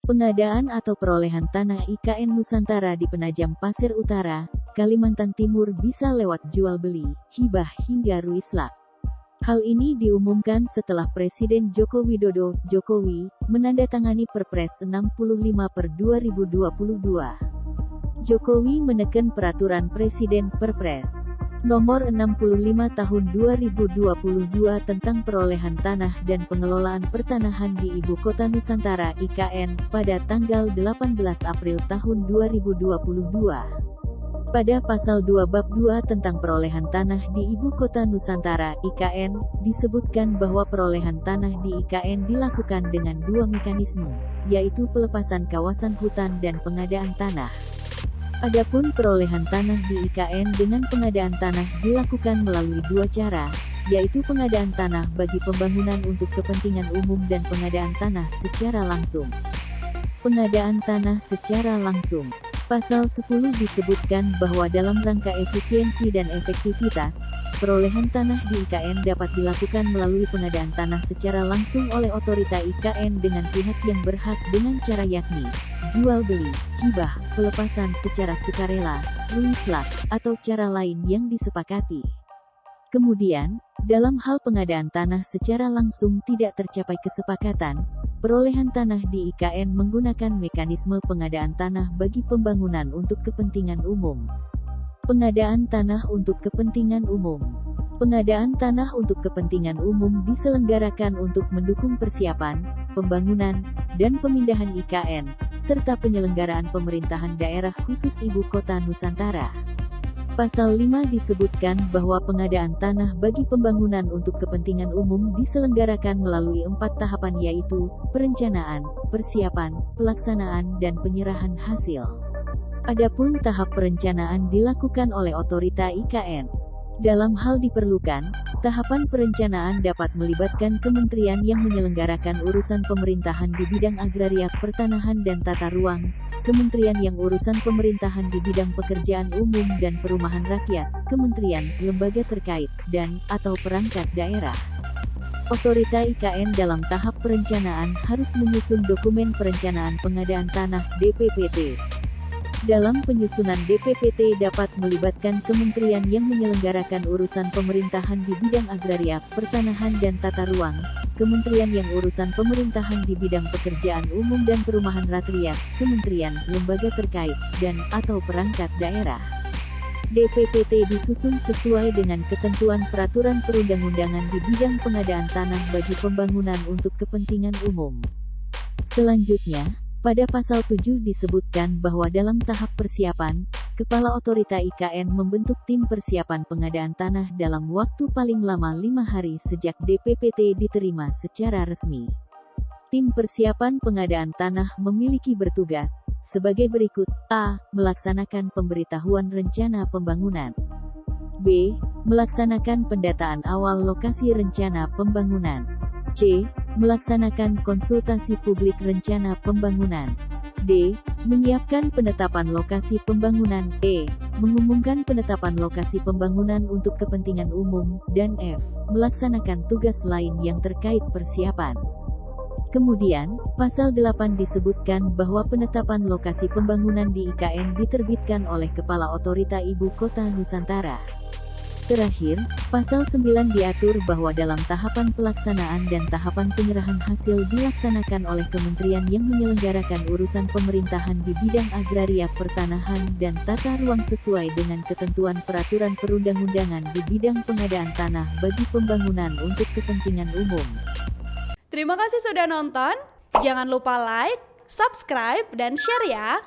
Pengadaan atau perolehan tanah IKN Nusantara di Penajam Pasir Utara, Kalimantan Timur bisa lewat jual beli, hibah hingga ruislak. Hal ini diumumkan setelah Presiden Joko Widodo, Jokowi, menandatangani Perpres 65 per 2022. Jokowi menekan peraturan Presiden Perpres Nomor 65 Tahun 2022 tentang perolehan tanah dan pengelolaan pertanahan di Ibu Kota Nusantara (IKN) pada tanggal 18 April tahun 2022. Pada pasal 2 bab 2 tentang perolehan tanah di Ibu Kota Nusantara (IKN), disebutkan bahwa perolehan tanah di IKN dilakukan dengan dua mekanisme, yaitu pelepasan kawasan hutan dan pengadaan tanah. Adapun perolehan tanah di IKN dengan pengadaan tanah dilakukan melalui dua cara, yaitu pengadaan tanah bagi pembangunan untuk kepentingan umum dan pengadaan tanah secara langsung. Pengadaan tanah secara langsung. Pasal 10 disebutkan bahwa dalam rangka efisiensi dan efektivitas, perolehan tanah di IKN dapat dilakukan melalui pengadaan tanah secara langsung oleh otorita IKN dengan pihak yang berhak dengan cara yakni jual beli, hibah, pelepasan secara sukarela, ruislak, atau cara lain yang disepakati. Kemudian, dalam hal pengadaan tanah secara langsung tidak tercapai kesepakatan, perolehan tanah di IKN menggunakan mekanisme pengadaan tanah bagi pembangunan untuk kepentingan umum. Pengadaan tanah untuk kepentingan umum. Pengadaan tanah untuk kepentingan umum diselenggarakan untuk mendukung persiapan, pembangunan, dan pemindahan IKN, serta penyelenggaraan pemerintahan daerah khusus Ibu Kota Nusantara. Pasal 5 disebutkan bahwa pengadaan tanah bagi pembangunan untuk kepentingan umum diselenggarakan melalui 4 tahapan yaitu, perencanaan, persiapan, pelaksanaan dan penyerahan hasil. Adapun tahap perencanaan dilakukan oleh otorita IKN. Dalam hal diperlukan, tahapan perencanaan dapat melibatkan kementerian yang menyelenggarakan urusan pemerintahan di bidang agraria, pertanahan dan tata ruang, kementerian yang urusan pemerintahan di bidang pekerjaan umum dan perumahan rakyat, kementerian, lembaga terkait, dan/atau perangkat daerah. Otorita IKN dalam tahap perencanaan harus menyusun dokumen perencanaan pengadaan tanah (DPPT). Dalam penyusunan DPPT dapat melibatkan kementerian yang menyelenggarakan urusan pemerintahan di bidang agraria, pertanahan dan tata ruang, kementerian yang urusan pemerintahan di bidang pekerjaan umum dan perumahan rakyat, kementerian, lembaga terkait, dan/atau perangkat daerah. DPPT disusun sesuai dengan ketentuan peraturan perundang-undangan di bidang pengadaan tanah bagi pembangunan untuk kepentingan umum. Selanjutnya, pada pasal 7 disebutkan bahwa dalam tahap persiapan, Kepala Otorita IKN membentuk tim persiapan pengadaan tanah dalam waktu paling lama 5 hari sejak DPPT diterima secara resmi. Tim persiapan pengadaan tanah memiliki bertugas, sebagai berikut: A. Melaksanakan pemberitahuan rencana pembangunan. B. Melaksanakan pendataan awal lokasi rencana pembangunan. C. Melaksanakan konsultasi publik rencana pembangunan. D. Menyiapkan penetapan lokasi pembangunan. E. Mengumumkan penetapan lokasi pembangunan untuk kepentingan umum. Dan F. Melaksanakan tugas lain yang terkait persiapan. Kemudian, pasal 8 disebutkan bahwa penetapan lokasi pembangunan di IKN diterbitkan oleh Kepala Otorita Ibu Kota Nusantara. Terakhir, pasal 9 diatur bahwa dalam tahapan pelaksanaan dan tahapan penyerahan hasil dilaksanakan oleh kementerian yang menyelenggarakan urusan pemerintahan di bidang agraria, pertanahan dan tata ruang sesuai dengan ketentuan peraturan perundang-undangan di bidang pengadaan tanah bagi pembangunan untuk kepentingan umum. Terima kasih sudah nonton, jangan lupa like, subscribe, dan share ya!